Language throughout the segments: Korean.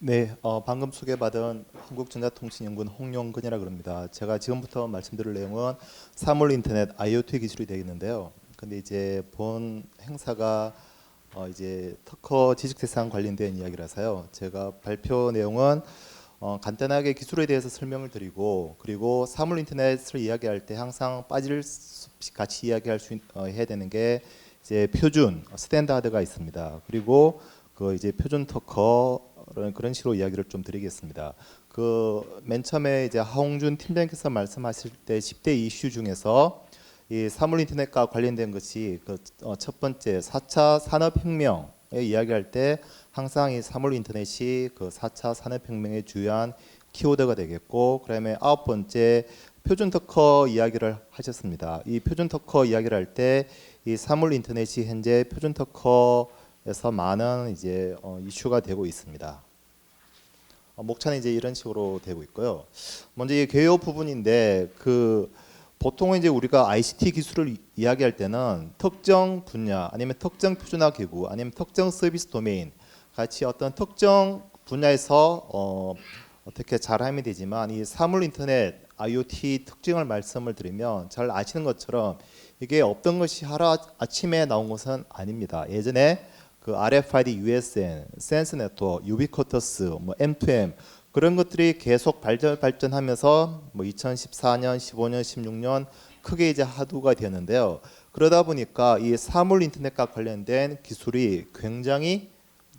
네, 방금 소개받은 한국전자통신연구원 홍용근이라 그럽니다. 제가 지금부터 말씀드릴 내용은 사물 인터넷 IoT 기술이 되겠는데요. 근데 이제 본 행사가 이제 특허 지식 대상 관련된 이야기라서요. 제가 발표 내용은 간단하게 기술에 대해서 설명을 드리고, 그리고 사물 인터넷을 이야기할 때 항상 빠질 수 없이 같이 이야기할 해야 되는 게 이제 표준 스탠다드가 있습니다. 그리고 그 이제 표준 특허 그런 식으로 이야기를 좀 드리겠습니다. 그 맨 처음에 이제 하홍준 팀장께서 말씀하실 때 10대 이슈 중에서 이 사물 인터넷과 관련된 것이 그 첫 번째 4차 산업혁명에 이야기할 때 항상 이 사물 인터넷이 그 4차 산업혁명의 주요한 키워드가 되겠고, 그다음에 아홉 번째 표준 특허 이야기를 하셨습니다. 이 표준 특허 이야기를 할 때 이 사물 인터넷이 현재 표준 특허에서 많은 이제 이슈가 되고 있습니다. 목차는 이제 이런 식으로 되고 있고요. 먼저 이 개요 부분인데 그 보통은 이제 우리가 ICT 기술을 이야기할 때는 특정 분야 아니면 특정 표준화 기구 아니면 특정 서비스 도메인 같이 어떤 특정 분야에서 어떻게 잘하면 되지만 이 사물 인터넷 IoT 특징을 말씀을 드리면 잘 아시는 것처럼 이게 없던 것이 하루 아침에 나온 것은 아닙니다. 예전에 그 RFID, USN, 센스 네트워크, 유비쿼터스, 뭐 M2M 그런 것들이 계속 발전하면서 뭐 2014년, 15년, 16년 크게 이제 화두가 되었는데요. 그러다 보니까 이 사물 인터넷과 관련된 기술이 굉장히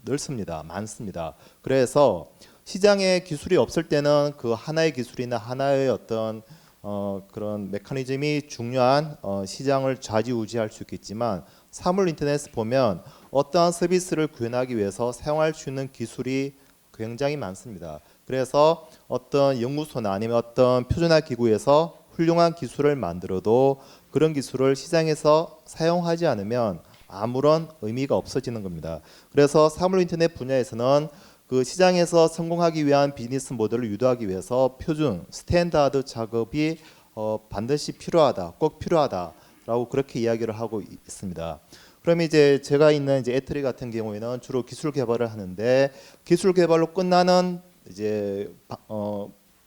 넓습니다. 많습니다. 그래서 시장에 기술이 없을 때는 그 하나의 기술이나 하나의 어떤 그런 메커니즘이 중요한 시장을 좌지우지할 수 있겠지만 사물 인터넷을 보면 어떠한 서비스를 구현하기 위해서 사용할 수 있는 기술이 굉장히 많습니다. 그래서 어떤 연구소나 아니면 어떤 표준화 기구에서 훌륭한 기술을 만들어도 그런 기술을 시장에서 사용하지 않으면 아무런 의미가 없어지는 겁니다. 그래서 사물 인터넷 분야에서는 그 시장에서 성공하기 위한 비즈니스 모델을 유도하기 위해서 표준 스탠다드 작업이 반드시 필요하다, 꼭 필요하다라고 그렇게 이야기를 하고 있습니다. 그럼 이제 제가 있는 이제 애트리 같은 경우에는 주로 기술 개발을 하는데 기술 개발로 끝나는 이제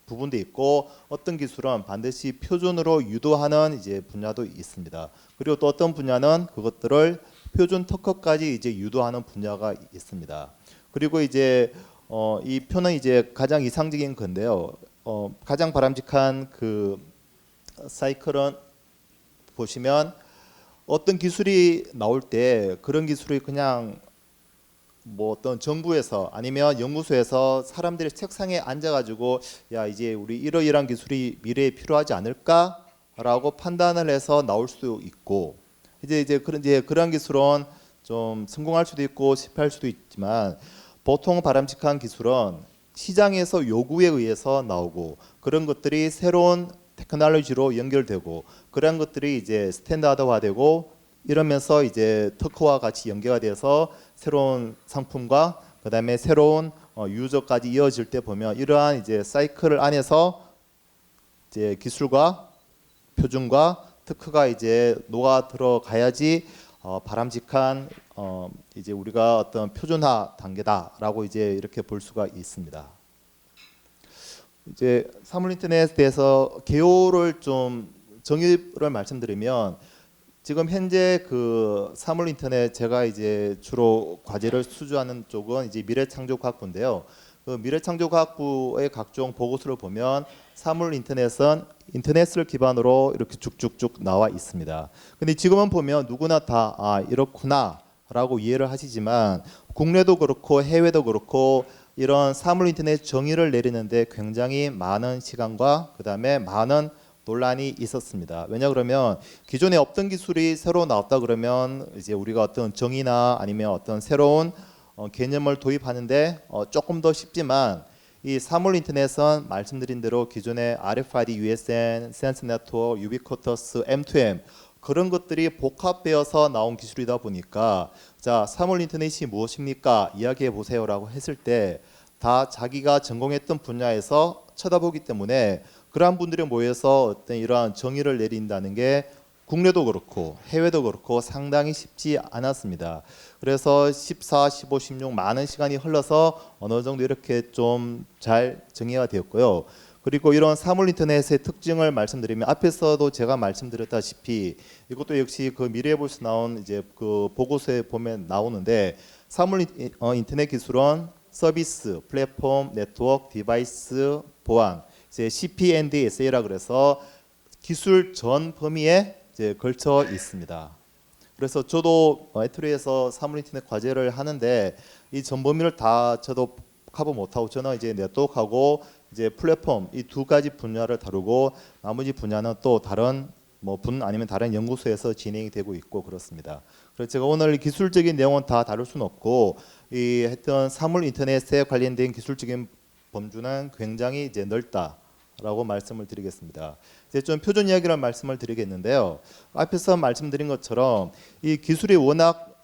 부분도 있고 어떤 기술은 반드시 표준으로 유도하는 이제 분야도 있습니다. 그리고 또 어떤 분야는 그것들을 표준 특허까지 이제 유도하는 분야가 있습니다. 그리고 이제 이 표는 이제 가장 이상적인 건데요. 가장 바람직한 그 사이클은 보시면 어떤 기술이 나올 때 그런 기술이 그냥 뭐 어떤 정부에서 아니면 연구소에서 사람들이 책상에 앉아가지고 야 이제 우리 이러이러한 기술이 미래에 필요하지 않을까라고 판단을 해서 나올 수도 있고 이제 그런 기술은 좀 성공할 수도 있고 실패할 수도 있지만 보통 바람직한 기술은 시장에서 요구에 의해서 나오고 그런 것들이 새로운 테크놀로지로 연결되고 그런 것들이 이제 스탠다드화되고 이러면서 이제 특허와 같이 연계가 돼서 새로운 상품과 그다음에 새로운 유저까지 이어질 때 보면 이러한 이제 사이클 안에서 이제 기술과 표준과 특허가 이제 녹아 들어가야지 바람직한 이제 우리가 어떤 표준화 단계다라고 이제 이렇게 볼 수가 있습니다. 이제 사물 인터넷에 대해서 개요를 좀 정의를 말씀드리면 지금 현재 그 사물 인터넷 제가 이제 주로 과제를 수주하는 쪽은 이제 미래창조과학부인데요. 그 미래창조과학부의 각종 보고서를 보면 사물 인터넷은 인터넷을 기반으로 이렇게 쭉쭉쭉 나와 있습니다. 근데 지금은 보면 누구나 다 이렇구나라고 이해를 하시지만 국내도 그렇고 해외도 그렇고 이런 사물 인터넷 정의를 내리는데 굉장히 많은 시간과 그다음에 많은 논란이 있었습니다. 왜냐 그러면 기존에 없던 기술이 새로 나왔다 그러면 이제 우리가 어떤 정의나 아니면 어떤 새로운 개념을 도입하는데 조금 더 쉽지만 이 사물 인터넷은 말씀드린 대로 기존의 RFID, USN, 센스 네트워크, 유비쿼터스, M2M 그런 것들이 복합되어서 나온 기술이다 보니까 자 사물 인터넷이 무엇입니까? 이야기해 보세요라고 했을 때 다 자기가 전공했던 분야에서 쳐다보기 때문에 그러한 분들이 모여서 어떤 이러한 정의를 내린다는 게 국내도 그렇고 해외도 그렇고 상당히 쉽지 않았습니다. 그래서 14, 15, 16 많은 시간이 흘러서 어느 정도 이렇게 좀 잘 정의가 되었고요. 그리고 이런 사물 인터넷의 특징을 말씀드리면 앞에서도 제가 말씀드렸다시피 이것도 역시 그 미래의 볼수 나온 이제 그 보고서에 보면 나오는데 사물 인터넷 기술은 서비스, 플랫폼, 네트워크, 디바이스, 보안, 이제 CP&SA라 그래서 기술 전 범위에 이제 걸쳐 있습니다. 그래서 저도 에트리에서 사물 인터넷 과제를 하는데 이 전 범위를 다 저도 커버 못하고 저는 이제 네트워크하고 이제 플랫폼 이 두 가지 분야를 다루고 나머지 분야는 또 다른 뭐 분 아니면 다른 연구소에서 진행이 되고 있고 그렇습니다. 그래서 제가 오늘 기술적인 내용은 다 다룰 수는 없고 이 했던 사물 인터넷에 관련된 기술적인 범주는 굉장히 이제 넓다라고 말씀을 드리겠습니다. 이제 좀 표준 이야기를 말씀을 드리겠는데요. 앞에서 말씀드린 것처럼 이 기술이 워낙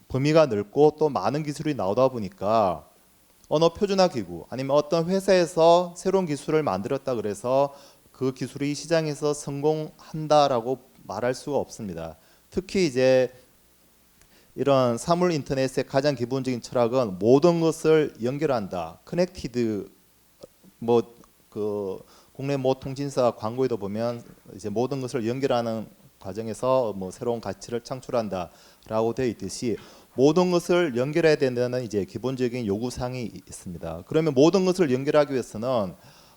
범위가 넓고 또 많은 기술이 나오다 보니까 언어 표준화 기구 아니면 어떤 회사에서 새로운 기술을 만들었다 그래서 그 기술이 시장에서 성공한다라고 말할 수가 없습니다. 특히 이제 이런 사물 인터넷의 가장 기본적인 철학은 모든 것을 연결한다. 커넥티드 뭐 그 국내 모 통신사 광고에도 보면 이제 모든 것을 연결하는 과정에서 뭐 새로운 가치를 창출한다라고 되어 있듯이 모든 것을 연결해야 된다는 이제 기본적인 요구사항이 있습니다. 그러면 모든 것을 연결하기 위해서는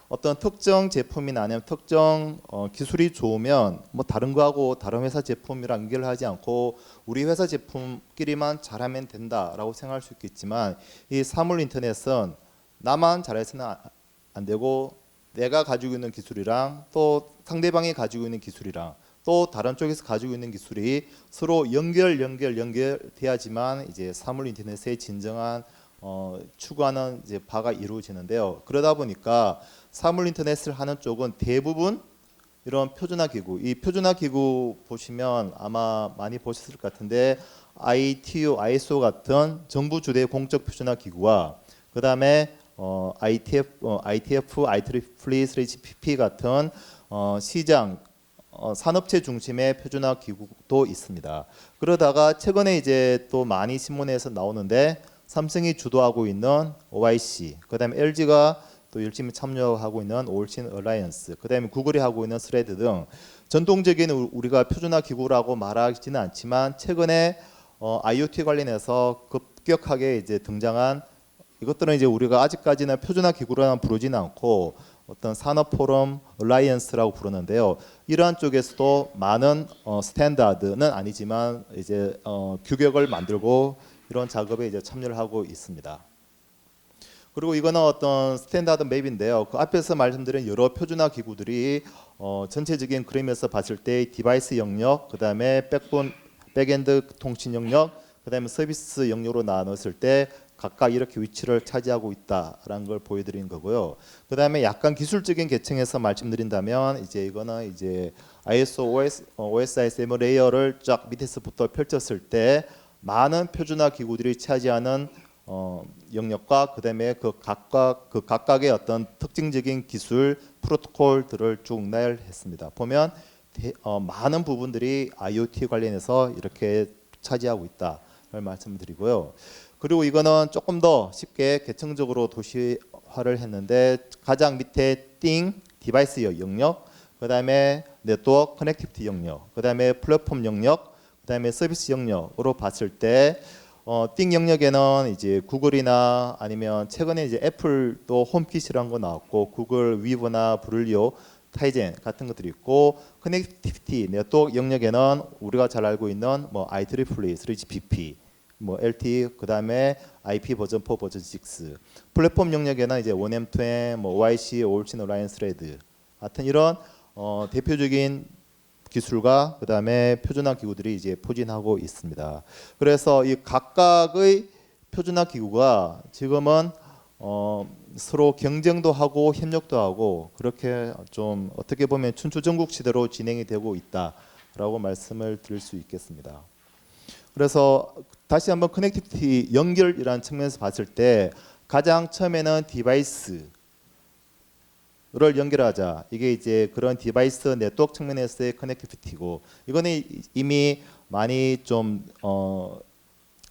어떤 특정 제품이나 아니면 특정 기술이 좋으면 뭐 다른 거하고 다른 회사 제품이랑 연결을 하지 않고 우리 회사 제품끼리만 잘하면 된다라고 생각할 수 있겠지만 이 사물 인터넷은 나만 잘해서는 안 되고 내가 가지고 있는 기술이랑 또 상대방이 가지고 있는 기술이랑 또 다른 쪽에서 가지고 있는 기술이 서로 연결돼야지만 이제 사물 인터넷의 진정한 추구하는 이제 바가 이루어지는데요. 그러다 보니까 사물 인터넷을 하는 쪽은 대부분 이런 표준화 기구, 이 표준화 기구 보시면 아마 많이 보셨을 것 같은데 ITU, ISO 같은 정부 주대 공적 표준화 기구와 그 다음에 ITF, IEEE 3GPP 같은 시장 산업체 중심의 표준화 기구도 있습니다. 그러다가 최근에 이제 또 많이 신문에서 나오는데 삼성이 주도하고 있는 OIC, 그다음에 LG가 또 열심히 참여하고 있는 올신 얼라이언스, 그다음에 구글이 하고 있는 스레드 등 전통적인 우리가 표준화 기구라고 말하지는 않지만 최근에 IoT 관련해서 급격하게 이제 등장한 이것들은 이제 우리가 아직까지는 표준화 기구로는 부르지는 않고 어떤 산업 포럼 얼라이언스라고 부르는데요. 이러한 쪽에서도 많은 스탠다드는 아니지만 이제 규격을 만들고 이런 작업에 이제 참여를 하고 있습니다. 그리고 이거는 어떤 스탠다드 맵인데요. 그 앞에서 말씀드린 여러 표준화 기구들이 전체적인 그림에서 봤을 때 디바이스 영역, 그 다음에 백엔드 통신 영역, 그 다음에 서비스 영역으로 나눴을 때 각각 이렇게 위치를 차지하고 있다라는 걸 보여드린 거고요. 그 다음에 약간 기술적인 계층에서 말씀드린다면 이제 이거는 이제 ISO, OSISM 레이어를 쫙 밑에서부터 펼쳤을 때 많은 표준화 기구들이 차지하는 영역과 그 다음에 그 각각의 어떤 특징적인 기술 프로토콜들을 쭉 나열했습니다. 보면 많은 부분들이 IoT 관련해서 이렇게 차지하고 있다를 말씀드리고요. 그리고 이거는 조금 더 쉽게 계층적으로 도시화를 했는데 가장 밑에 띵 디바이스 영역, 그 다음에 네트워크 커넥티비티 영역, 그 다음에 플랫폼 영역, 그 다음에 서비스 영역으로 봤을 때 띵 영역에는 이제 구글이나 아니면 최근에 이제 애플도 홈킷이라는 거 나왔고 구글 위브나 브룰리오 타이젠 같은 것들이 있고 커넥티비티 네트워크 영역에는 우리가 잘 알고 있는 뭐 IEEE 3GPP 뭐 LTE 그다음에 IP 버전 4 버전 6 플랫폼 영역에는 이제 1M, 2M, 뭐 OIC, 올신 얼라이언스 레드 같은 이런 대표적인 기술과 그다음에 표준화 기구들이 이제 포진하고 있습니다. 그래서 이 각각의 표준화 기구가 지금은 서로 경쟁도 하고 협력도 하고 그렇게 좀 어떻게 보면 춘추전국 시대로 진행이 되고 있다라고 말씀을 드릴 수 있겠습니다. 그래서 다시 한번 커넥티비티 연결이라는 측면에서 봤을 때 가장 처음에는 디바이스 를 연결하자. 이게 이제 그런 디바이스 네트워크 측면에서의 커넥티비티고, 이거는 이미 많이 좀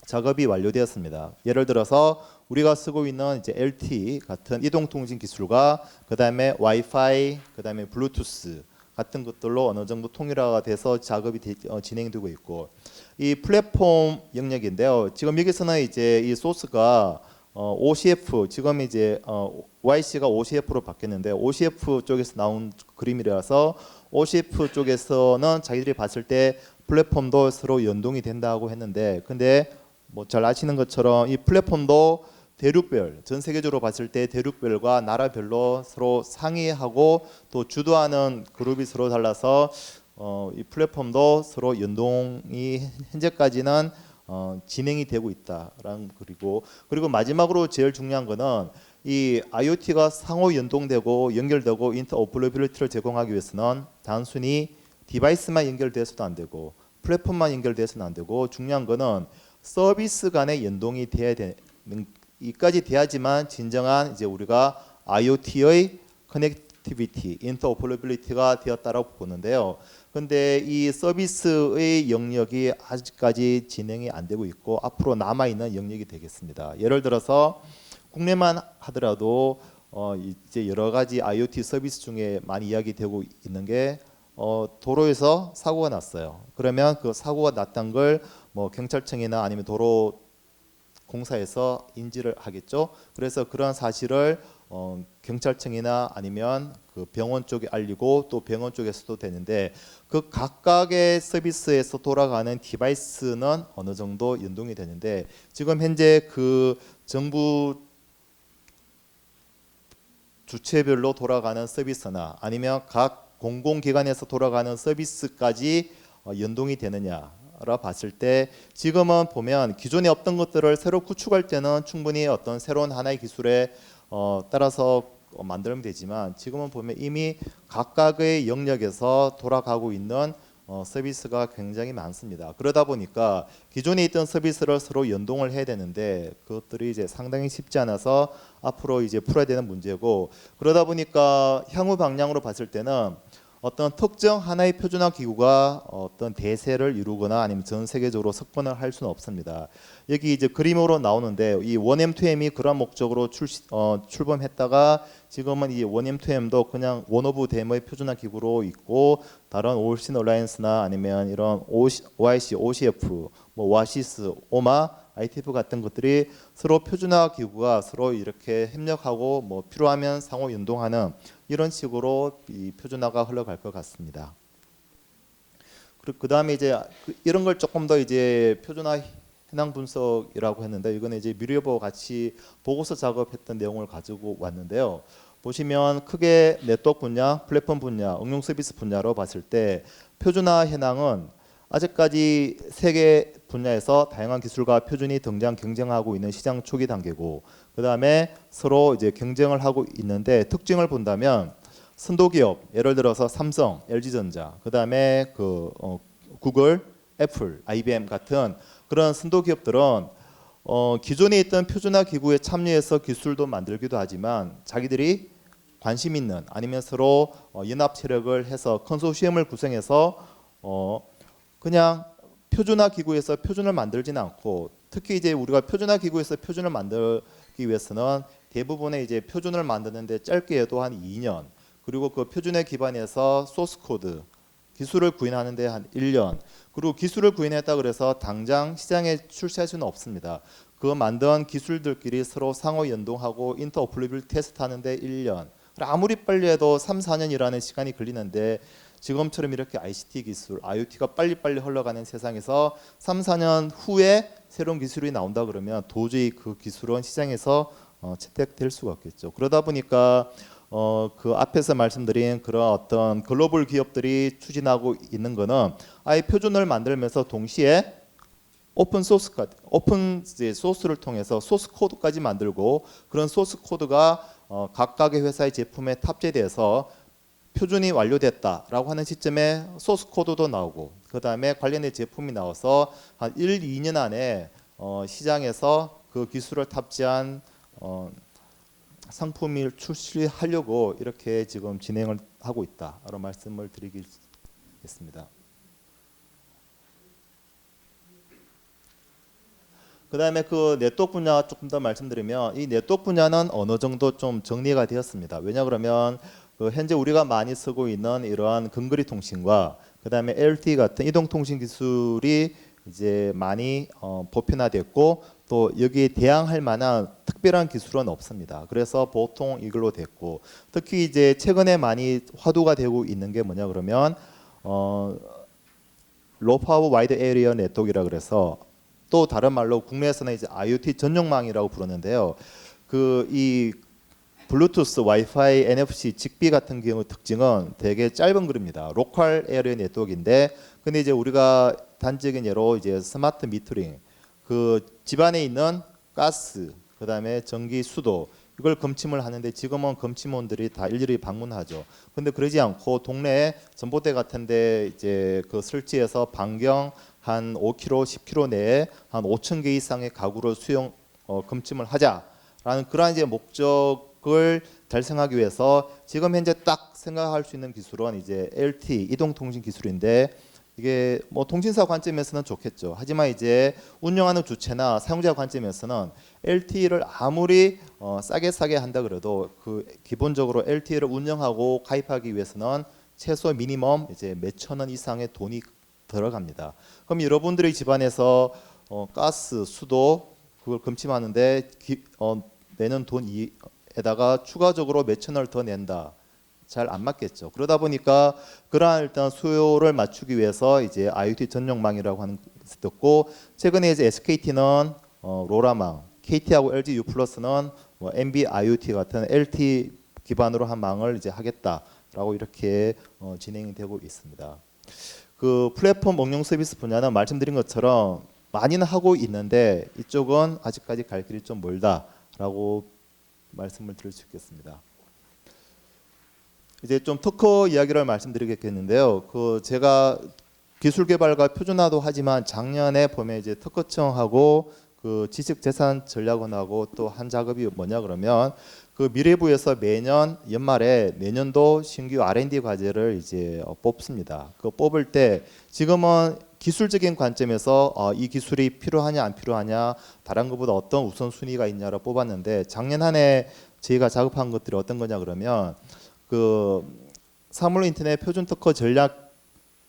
작업이 완료되었습니다. 예를 들어서 우리가 쓰고 있는 이제 LTE 같은 이동통신 기술과 그다음에 와이파이, 그다음에 블루투스 같은 것들로 어느 정도 통일화가 돼서 작업이 진행되고 있고, 이 플랫폼 영역인데요. 지금 여기서는 이제 이 소스가 OCF, 지금 이제 YC가 OCF로 바뀌었는데, OCF 쪽에서 나온 그림이라서 OCF 쪽에서는 자기들이 봤을 때 플랫폼도 서로 연동이 된다고 했는데, 근데 뭐 잘 아시는 것처럼 이 플랫폼도 대륙별, 전 세계적으로 봤을 때 대륙별과 나라별로 서로 상의하고 또 주도하는 그룹이 서로 달라서 이 플랫폼도 서로 연동이 현재까지는 진행이 되고 있다라는. 그리고 마지막으로 제일 중요한 거는 이 IoT가 상호 연동되고 연결되고 인터오퍼레이빌리티를 제공하기 위해서는 단순히 디바이스만 연결돼서도 안 되고 플랫폼만 연결돼서는 안 되고, 중요한 거는 서비스 간의 연동이 돼야 되는, 이까지 돼야지만 진정한 이제 우리가 IoT의 커넥티비티, 인터오퍼레이빌리티가 되었다라고 보는데요. 근데 이 서비스의 영역이 아직까지 진행이 안 되고 있고 앞으로 남아 있는 영역이 되겠습니다. 예를 들어서 국내만 하더라도 이제 여러 가지 IoT 서비스 중에 많이 이야기되고 있는 게 도로에서 사고가 났어요. 그러면 그 사고가 났던 걸 뭐 경찰청이나 아니면 도로 공사에서 인지를 하겠죠. 그래서 그런 사실을 경찰청이나 아니면 그 병원 쪽에 알리고 또 병원 쪽에서도 되는데, 그 각각의 서비스에서 돌아가는 디바이스는 어느 정도 연동이 되는데, 지금 현재 그 정부 주체별로 돌아가는 서비스나 아니면 각 공공기관에서 돌아가는 서비스까지 연동이 되느냐 라 봤을 때, 지금은 보면 기존에 없던 것들을 새로 구축할 때는 충분히 어떤 새로운 하나의 기술에 따라서 만들면 되지만, 지금은 보면 이미 각각의 영역에서 돌아가고 있는 서비스가 굉장히 많습니다. 그러다 보니까 기존에 있던 서비스를 서로 연동을 해야 되는데 그것들이 이제 상당히 쉽지 않아서 앞으로 이제 풀어야 되는 문제고, 그러다 보니까 향후 방향으로 봤을 때는 어떤 특정 하나의 표준화 기구가 어떤 대세를 이루거나 아니면 전 세계적으로 석권을 할 수는 없습니다. 여기 이제 그림으로 나오는데, 이 1M2M이 그런 목적으로 출범했다가 지금은 이 1M2M도 그냥 원 오브 댐의 표준화 기구로 있고, 다른 올신 얼라이언스나 아니면 이런 OIC, OCF, 뭐 와시스, 오마, ITF 같은 것들이 서로 표준화 기구가 서로 이렇게 협력하고 뭐 필요하면 상호 연동하는 이런 식으로 이 표준화가 흘러갈 것 같습니다. 그리고 그 다음에 이제 이런 걸 조금 더 이제 표준화 현황 분석이라고 했는데, 이거는 이제 미래보 같이 보고서 작업했던 내용을 가지고 왔는데요. 보시면 크게 네트워크 분야, 플랫폼 분야, 응용 서비스 분야로 봤을 때 표준화 현황은 아직까지 세계 분야에서 다양한 기술과 표준이 등장 경쟁하고 있는 시장 초기 단계고, 그 다음에 서로 이제 경쟁을 하고 있는데, 특징을 본다면 선도기업, 예를 들어서 삼성, LG전자, 그 다음에 구글, 애플, IBM 같은 그런 선도기업들은 기존에 있던 표준화 기구에 참여해서 기술도 만들기도 하지만, 자기들이 관심 있는 아니면 서로 연합 세력을 해서 컨소시엄을 구성해서 그냥 표준화 기구에서 표준을 만들지는 않고, 특히 이제 우리가 표준화 기구에서 표준을 만들기 위해서는 대부분의 이제 표준을 만드는데 짧게 해도 한 2년, 그리고 그 표준에 기반해서 소스 코드 기술을 구현하는데 한 1년, 그리고 기술을 구현했다 그래서 당장 시장에 출시할 수는 없습니다. 그 만든 기술들끼리 서로 상호 연동하고 인터오퍼레이빌 테스트하는데 1년, 아무리 빨리 해도 3, 4년이라는 시간이 걸리는데, 지금처럼 이렇게 ICT 기술, IoT가 빨리빨리 흘러가는 세상에서 3, 4년 후에 새로운 기술이 나온다 그러면 도저히 그 기술은 시장에서 채택될 수가 없겠죠. 그러다 보니까 그 앞에서 말씀드린 그런 어떤 글로벌 기업들이 추진하고 있는 거는 아예 표준을 만들면서 동시에 오픈 소스를 통해서 소스 코드까지 만들고, 그런 소스 코드가 각각의 회사의 제품에 탑재돼서 표준이 완료됐다라고 하는 시점에 소스 코드도 나오고, 그 다음에 관련된 제품이 나와서 한 1, 2년 안에 시장에서 그 기술을 탑재한 상품을 출시하려고 이렇게 지금 진행을 하고 있다라고 말씀을 드리겠습니다. 그다음에 그 네트워크 분야 조금 더 말씀드리면 이 네트워크 분야는 어느 정도 좀 정리가 되었습니다. 왜냐 그러면 그 현재 우리가 많이 쓰고 있는 이러한 근거리 통신과 그다음에 LTE 같은 이동 통신 기술이 이제 많이 보편화됐고 또 여기에 대항할 만한 특별한 기술은 없습니다. 그래서 보통 이걸로 됐고 특히 이제 최근에 많이 화두가 되고 있는 게 뭐냐 그러면 로우 파워 와이드 에리어 네트워크라 그래서 또 다른 말로 국내에서는 이제 IoT 전용망이라고 부르는데요. 그 이 블루투스, 와이파이, NFC, 직비 같은 경우 특징은 되게 짧은 거리입니다. 로컬 에리어 네트워크인데, 근데 이제 우리가 단적인 예로 이제 스마트 미터링, 그 집안에 있는 가스, 그다음에 전기, 수도 이걸 검침을 하는데 지금은 검침원들이 다 일일이 방문하죠. 근데 그러지 않고 동네에 전봇대 같은데 이제 그 설치해서 반경 한 5km, 10km 내에 한 5,000개 이상의 가구를 검침을 하자라는 그러한 이제 목적을 달성하기 위해서 지금 현재 딱 생각할 수 있는 기술은 이제 LTE 이동통신 기술인데 이게 뭐 통신사 관점에서는 좋겠죠. 하지만 이제 운영하는 주체나 사용자 관점에서는 LTE를 아무리 싸게 한다 그래도 그 기본적으로 LTE를 운영하고 가입하기 위해서는 최소 미니멈 이제 몇천 원 이상의 돈이 들어갑니다. 그럼 여러분들의 집안에서 가스, 수도 그걸 검침하는데 내는 돈에다가 추가적으로 몇천 원을 더 낸다. 잘 안 맞겠죠. 그러다 보니까 그러한 일단 수요를 맞추기 위해서 이제 IoT 전용망이라고 하는 것을 듣고 최근에 이제 SKT는 로라망, KT하고 LG U+는 MB IoT 같은 LTE 기반으로 한 망을 이제 하겠다라고 이렇게 진행이 되고 있습니다. 그 플랫폼 응용 서비스 분야는 말씀드린 것처럼 많이는 하고 있는데 이쪽은 아직까지 갈 길이 좀 멀다라고 말씀을 드릴 수 있겠습니다. 이제 좀 특허 이야기를 말씀드리겠는데요. 그 제가 기술 개발과 표준화도 하지만 작년에 보면 이제 특허청하고 그 지식재산전략원하고 또 한 작업이 뭐냐 그러면 그 미래부에서 매년 연말에 내년도 신규 R&D 과제를 이제 뽑습니다. 그 뽑을 때 지금은 기술적인 관점에서 이 기술이 필요하냐 안 필요하냐 다른 것보다 어떤 우선순위가 있냐로 뽑았는데 작년 한 해 저희가 작업한 것들이 어떤 거냐 그러면 그 사물 인터넷 표준 특허 전략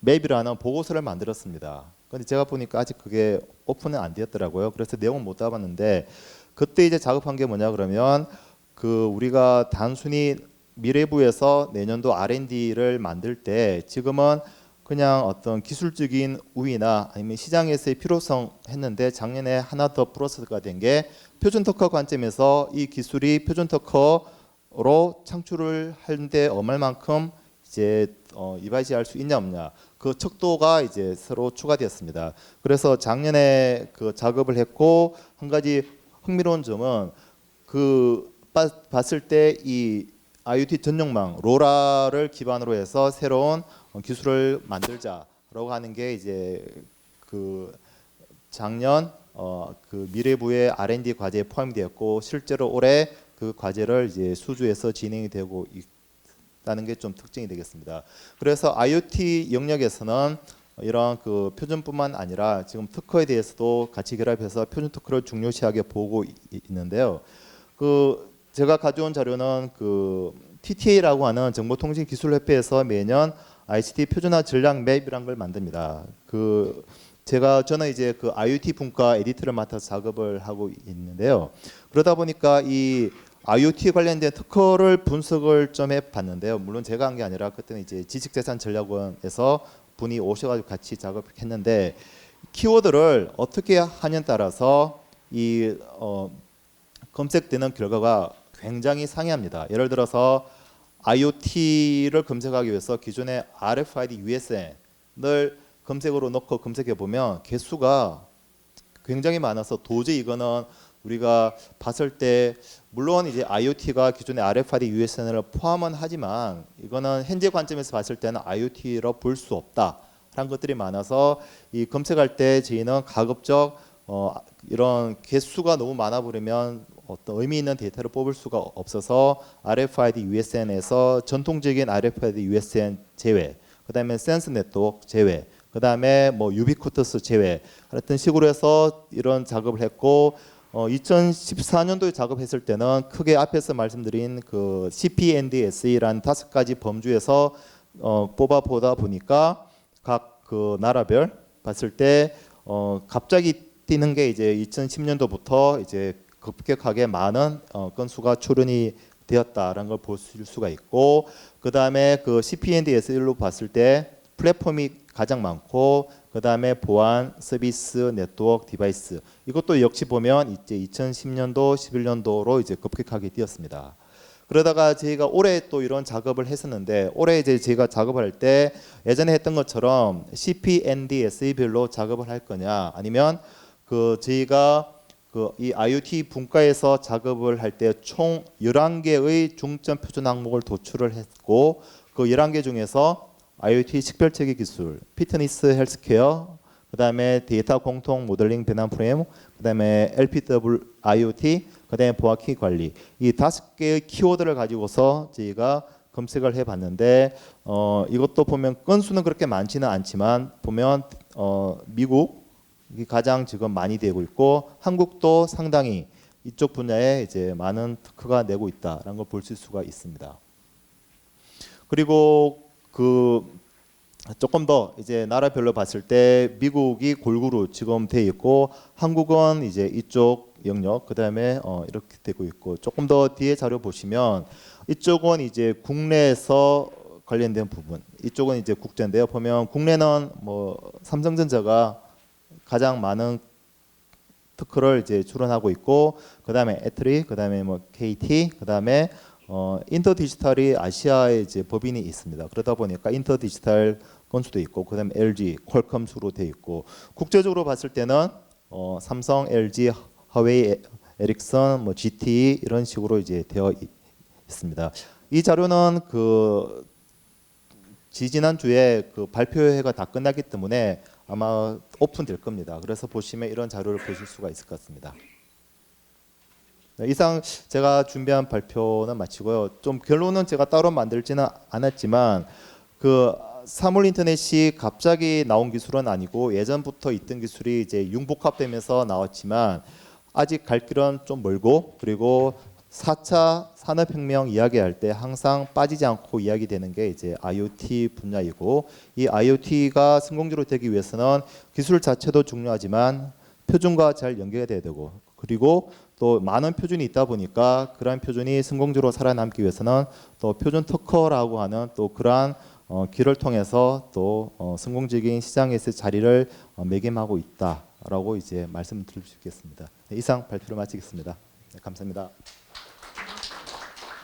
맵이라는 보고서를 만들었습니다. 근데 제가 보니까 아직 그게 오픈은 안 되었더라고요. 그래서 내용은 못 따봤는데 그때 이제 작업한 게 뭐냐 그러면 그 우리가 단순히 미래부에서 내년도 R&D를 만들 때 지금은 그냥 어떤 기술적인 우위나 아니면 시장에서의 필요성 했는데 작년에 하나 더 플러스가 된 게 표준 특허 관점에서 이 기술이 표준 특허로 창출을 하는데 얼마만큼 이제 이바지할 수 있냐 없냐 그 척도가 이제 새로 추가되었습니다. 그래서 작년에 그 작업을 했고 한 가지 흥미로운 점은 그 봤을 때 이 IoT 전용망 로라를 기반으로 해서 새로운 기술을 만들자라고 하는 게 이제 그 작년 그 미래부의 R&D 과제에 포함되었고 실제로 올해 그 과제를 이제 수주해서 진행이 되고 있다는 게 좀 특징이 되겠습니다. 그래서 IoT 영역에서는 이런 그 표준뿐만 아니라 지금 특허에 대해서도 같이 결합해서 표준 특허를 중요시하게 보고 있는데요. 그 제가 가져온 자료는 그 TTA라고 하는 정보통신기술협회에서 매년 ICT 표준화 전략 맵이란 걸 만듭니다. 그 저는 이제 그 IoT 분과 에디터를 맡아서 작업을 하고 있는데요. 그러다 보니까 이 IoT 관련된 특허를 분석을 좀 해봤는데요. 물론 제가 한 게 아니라 그때는 이제 지식재산전략원에서 분이 오셔가지고 같이 작업했는데 키워드를 어떻게 하냐에 따라서 이 검색되는 결과가 굉장히 상이합니다. 예를 들어서 IoT를 검색하기 위해서 기존의 RFID USN을 검색으로 넣고 검색해 보면 개수가 굉장히 많아서 도저히 이거는 우리가 봤을 때 물론 이제 IoT가 기존의 RFID USN을 포함은 하지만 이거는 현재 관점에서 봤을 때는 IoT로 볼 수 없다라는 것들이 많아서 이 검색할 때 저희는 가급적 이런 개수가 너무 많아 버리면 어떤 의미 있는 데이터를 뽑을 수가 없어서 RFID USN에서 전통적인 RFID USN 제외, 그다음에 센스 네트워크 제외, 그다음에 뭐 유비쿼터스 제외 하여튼 식으로 해서 이런 작업을 했고 2014년도에 작업했을 때는 크게 앞에서 말씀드린 그 CPNDSE라는 5가지 범주에서 뽑아 보다 보니까 각 그 나라별 봤을 때 갑자기 뛰는 게 이제 2010년도부터 이제 급격하게 많은 건수가 출현이 되었다라는 걸 볼 수가 있고, 그 다음에 그 CPNDSL로 봤을 때 플랫폼이 가장 많고, 그 다음에 보안, 서비스, 네트워크, 디바이스 이것도 역시 보면 이제 2010년도, 11년도로 이제 급격하게 뛰었습니다. 그러다가 저희가 올해 또 이런 작업을 했었는데, 올해 이제 저희가 작업을 할 때 예전에 했던 것처럼 CPNDSE별로 작업을 할 거냐, 아니면 그 저희가 그 이 IoT 분과에서 작업을 할 때 총 11개의 중점 표준 항목을 도출을 했고, 그 11개 중에서 IoT 식별체계 기술, 피트니스 헬스케어, 그다음에 데이터 공통 모델링 배낭 프레임, 그다음에 LPW IoT, 그다음에 보안키 관리, 이 5개의 키워드를 가지고서 저희가 검색을 해봤는데 이것도 보면 건수는 그렇게 많지는 않지만 보면 미국이 가장 지금 많이 되고 있고, 한국도 상당히 이쪽 분야에 이제 많은 특허가 내고 있다라는 걸 볼 수가 있습니다. 그리고 그 조금 더 이제 나라별로 봤을 때 미국이 골고루 지금 돼 있고, 한국은 이제 이쪽 영역, 그다음에 이렇게 되고 있고, 조금 더 뒤에 자료 보시면 이쪽은 이제 국내에서 관련된 부분, 이쪽은 이제 국제인데요. 보면 국내는 뭐 삼성전자가 가장 많은 특허를 이제 출원하고 있고, 그다음에 애트리, 그다음에 뭐 KT, 그다음에 인터디지털이 아시아에 이제 법인이 있습니다. 그러다 보니까 인터디지털 건수도 있고, 그다음에 LG, 퀄컴 수로 돼 있고, 국제적으로 봤을 때는 삼성, LG, 화웨이, 에릭슨, 뭐 GTE 이런 식으로 이제 되어 있습니다. 이 자료는 그 지지난 주에 그 발표회가 다 끝났기 때문에 아마 오픈될 겁니다. 그래서 보시면 이런 자료를 보실 수가 있을 것 같습니다. 네, 이상 제가 준비한 발표는 마치고요. 좀 결론은 제가 따로 만들지는 않았지만 그 사물 인터넷이 갑자기 나온 기술은 아니고 예전부터 있던 기술이 이제 융복합되면서 나왔지만 아직 갈 길은 좀 멀고, 그리고 4차 산업혁명 이야기할 때 항상 빠지지 않고 이야기되는 게 이제 IoT 분야이고, 이 IoT가 성공적으로 되기 위해서는 기술 자체도 중요하지만 표준과 잘 연계돼야 되고, 그리고 또 많은 표준이 있다 보니까 그러한 표준이 성공적으로 살아남기 위해서는 또 표준 특허라고 하는 또 그러한 길을 통해서 또 성공적인 시장에서 자리를 매김하고 있다라고 이제 말씀드릴 수 있겠습니다. 네, 이상 발표를 마치겠습니다. 네, 감사합니다.